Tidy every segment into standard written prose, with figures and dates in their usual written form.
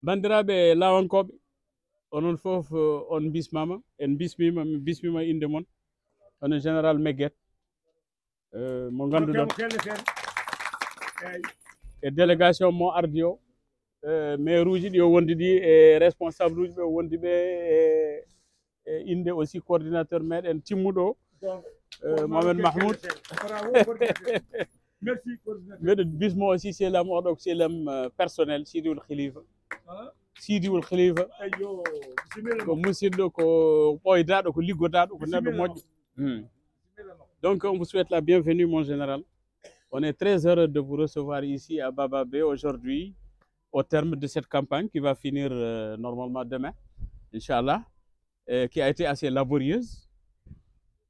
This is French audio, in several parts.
bandiraɓe lawankoɓe onon fof on bismama en bismima inde mon on général Meguet mo ganduɗon e délégation mo ardi o maire uji ɗi o wondi ɗi e responsable uji ɓe o wondi ɓe e inde aussi coordinateur meɗen timmuɗo Mohamed Mahmoud mbeɗo bismo aussi selam oɗo ko selam personnel Sidiwul Khalifa Sidiwul Khalifa ko musidɗo ko ɓoydaɗo ko liggodaɗo ko neɗɗo moƴƴo. Donc on vous souhaite la bienvenue mon général. On est très heureux de vous recevoir ici à Baba Bay aujourd'hui au terme de cette campagne qui va finir normalement demain, Inch'Allah, qui a été assez laborieuse.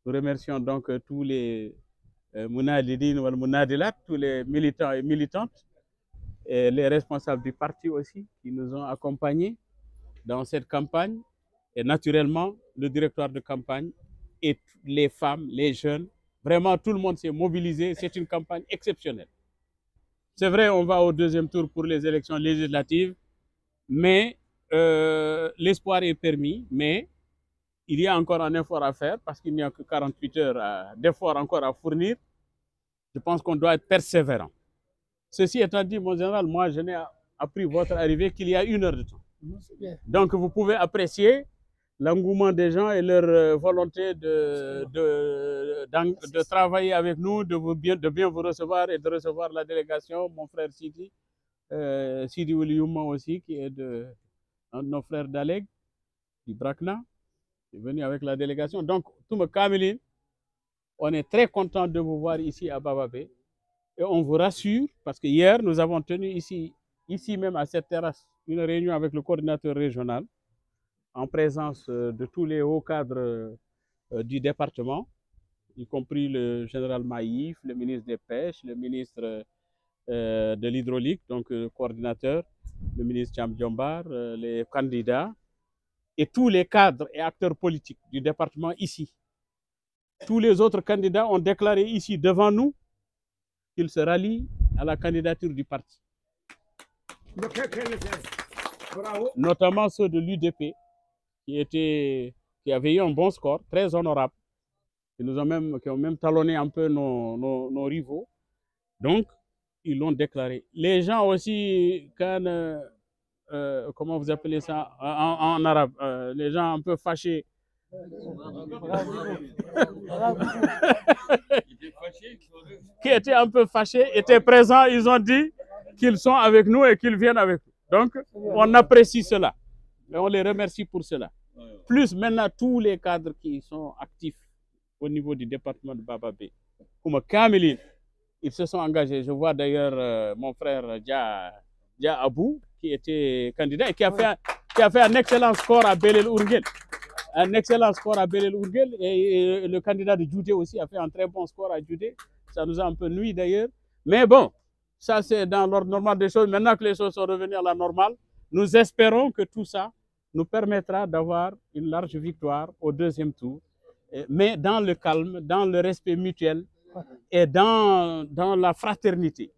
Nous remercions donc tous les Mounadidine ou Mounadilat, tous les militants et militantes, et les responsables du parti aussi qui nous ont accompagnés dans cette campagne, et naturellement le directoire de campagne et les femmes, les jeunes. Vraiment, tout le monde s'est mobilisé. C'est une campagne exceptionnelle. C'est vrai, on va au deuxième tour pour les élections législatives, mais l'espoir est permis, mais il y a encore un effort à faire parce qu'il n'y a que 48 heures d'effort encore à fournir. Je pense qu'on doit être persévérant. Ceci étant dit, mon général, moi, je n'ai appris votre arrivée qu'il y a 1 heure de temps. Donc, vous pouvez apprécier l'engouement des gens et leur volonté de travailler avec nous, de bien vous recevoir et de recevoir la délégation, mon frère Sidi, Sidi Williuma aussi, qui est un de nos frères d'Aleg, du Brakna, qui est venu avec la délégation. Donc, tout me Kamilin, on est très content de vous voir ici à Baba Bay. Et on vous rassure, parce que hier, nous avons tenu ici même à cette terrasse, une réunion avec le coordinateur régional, en présence de tous les hauts cadres du département, y compris le général Maïf, le ministre des Pêches, le ministre de l'Hydraulique, donc le coordinateur, le ministre Cham Djombar, les candidats, et tous les cadres et acteurs politiques du département ici. Tous les autres candidats ont déclaré ici devant nous qu'ils se rallient à la candidature du parti. Notamment ceux de l'UDP, qui avaient eu un bon score, très honorable, qui ont même talonné un peu nos rivaux. Donc, ils l'ont déclaré. Les gens aussi, comment vous appelez ça en arabe, les gens un peu fâchés. Qui étaient un peu fâchés, étaient présents, ils ont dit qu'ils sont avec nous et qu'ils viennent avec nous. Donc, on apprécie cela. Et on les remercie pour cela. Plus maintenant, tous les cadres qui sont actifs au niveau du département de Baba Bay, comme Kamilin, ils se sont engagés. Je vois d'ailleurs mon frère Dia Abou, qui était candidat et qui a fait un excellent score à Belel Ourguel. Un excellent score à Belel Ourguel. Et le candidat de Djoudé aussi a fait un très bon score à Djoudé. Ça nous a un peu nui d'ailleurs. Mais bon, ça c'est dans l'ordre normal des choses. Maintenant que les choses sont revenues à la normale, nous espérons que tout ça nous permettra d'avoir une large victoire au deuxième tour, mais dans le calme, dans le respect mutuel et dans la fraternité.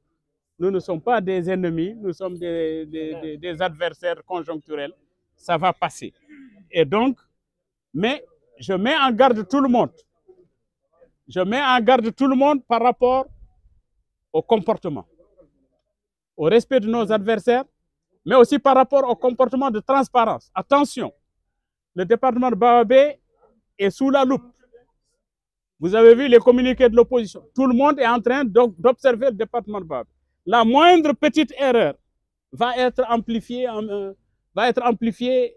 Nous ne sommes pas des ennemis, nous sommes des adversaires conjoncturels. Ça va passer. Et donc, mais je mets en garde tout le monde. Je mets en garde tout le monde par rapport au comportement, au respect de nos adversaires, mais aussi par rapport au comportement de transparence. Attention, le département de Baba Bay est sous la loupe. Vous avez vu les communiqués de l'opposition. Tout le monde est en train d'observer le département de Baba Bay. La moindre petite erreur va être amplifiée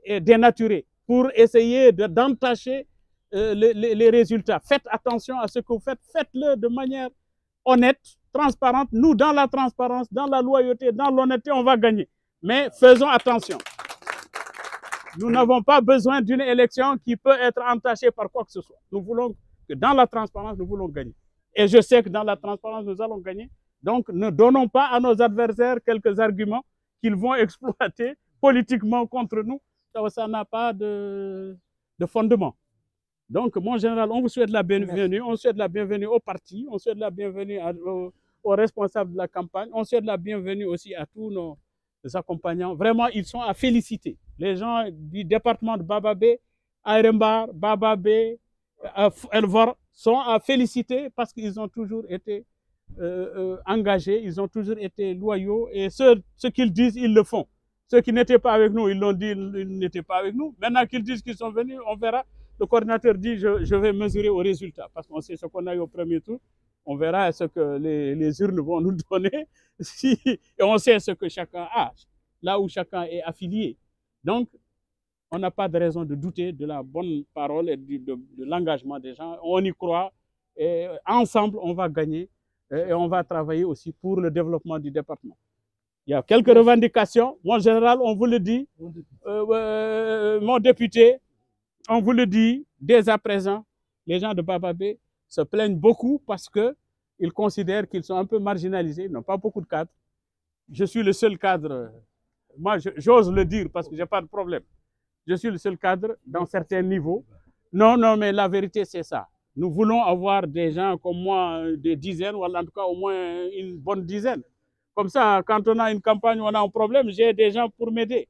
et dénaturée pour essayer d'entacher les résultats. Faites attention à ce que vous faites. Faites-le de manière honnête, transparente. Nous, dans la transparence, dans la loyauté, dans l'honnêteté, on va gagner. Mais faisons attention. Nous n'avons pas besoin d'une élection qui peut être entachée par quoi que ce soit. Nous voulons que dans la transparence, nous voulons gagner. Et je sais que dans la transparence, nous allons gagner. Donc, ne donnons pas à nos adversaires quelques arguments qu'ils vont exploiter politiquement contre nous. Ça n'a pas de fondement. Donc, mon général, on vous souhaite la bienvenue. On souhaite la bienvenue au parti. On souhaite la bienvenue aux responsables de la campagne. On souhaite la bienvenue aussi à tous accompagnants. Vraiment, ils sont à féliciter. Les gens du département de Bababé, Ayrembar, Bababé, Elvor sont à féliciter parce qu'ils ont toujours été engagés, ils ont toujours été loyaux et ce qu'ils disent, ils le font. Ceux qui n'étaient pas avec nous, ils l'ont dit, ils n'étaient pas avec nous. Maintenant qu'ils disent qu'ils sont venus, on verra. Le coordinateur dit, je vais mesurer au résultat parce qu'on sait ce qu'on a eu au premier tour. On verra ce que les urnes vont nous donner et on sait ce que chacun a, là où chacun est affilié. Donc, on n'a pas de raison de douter de la bonne parole et de l'engagement des gens. On y croit et ensemble, on va gagner et on va travailler aussi pour le développement du département. Il y a quelques revendications. Mon général, on vous le dit, mon député, on vous le dit dès à présent, les gens de Bababé se plaignent beaucoup parce qu'ils considèrent qu'ils sont un peu marginalisés, ils n'ont pas beaucoup de cadres. Je suis le seul cadre, moi j'ose le dire parce que je n'ai pas de problème. Je suis le seul cadre dans certains niveaux. Non, non, mais la vérité c'est ça. Nous voulons avoir des gens comme moi, des dizaines, ou en tout cas au moins une bonne dizaine. Comme ça, quand on a une campagne, on a un problème, j'ai des gens pour m'aider.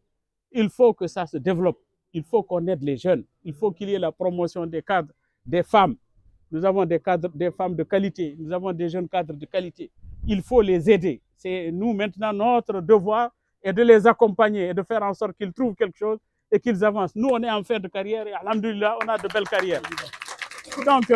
Il faut que ça se développe. Il faut qu'on aide les jeunes. Il faut qu'il y ait la promotion des cadres, des femmes. Nous avons des cadres, des femmes de qualité. Nous avons des jeunes cadres de qualité. Il faut les aider. C'est nous maintenant, notre devoir est de les accompagner et de faire en sorte qu'ils trouvent quelque chose et qu'ils avancent. Nous, on est en fin de carrière et alhamdoulilah, on a de belles carrières. Donc,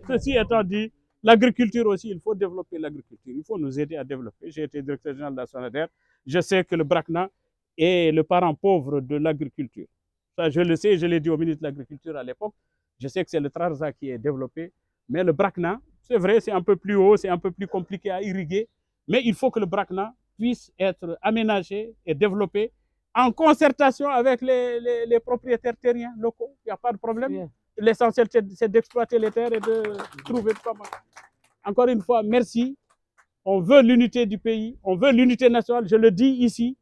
ceci étant dit, l'agriculture aussi, il faut développer l'agriculture. Il faut nous aider à développer. J'ai été directeur général de la SONADER. Je sais que le Brakna est le parent pauvre de l'agriculture. Ça, je le sais, je l'ai dit au ministre de l'Agriculture à l'époque. Je sais que c'est le Trarza qui est développé. Mais le Brakna, c'est vrai, c'est un peu plus haut, c'est un peu plus compliqué à irriguer. Mais il faut que le Brakna puisse être aménagé et développé en concertation avec les propriétaires terriens locaux. Il n'y a pas de problème. L'essentiel, c'est d'exploiter les terres et de trouver comment. Encore une fois, merci. On veut l'unité du pays, on veut l'unité nationale. Je le dis ici.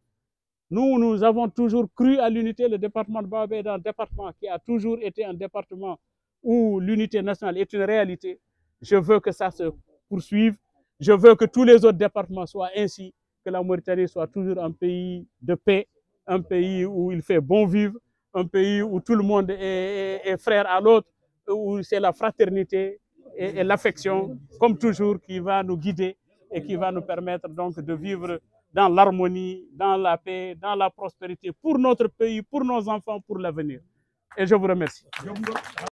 Nous avons toujours cru à l'unité. Le département de Bababé est un département qui a toujours été un département où l'unité nationale est une réalité. Je veux que ça se poursuive. Je veux que tous les autres départements soient ainsi, que la Mauritanie soit toujours un pays de paix, un pays où il fait bon vivre, un pays où tout le monde est frère à l'autre, où c'est la fraternité et l'affection, comme toujours, qui va nous guider et qui va nous permettre donc de vivre dans l'harmonie, dans la paix, dans la prospérité pour notre pays, pour nos enfants, pour l'avenir. Et je vous remercie.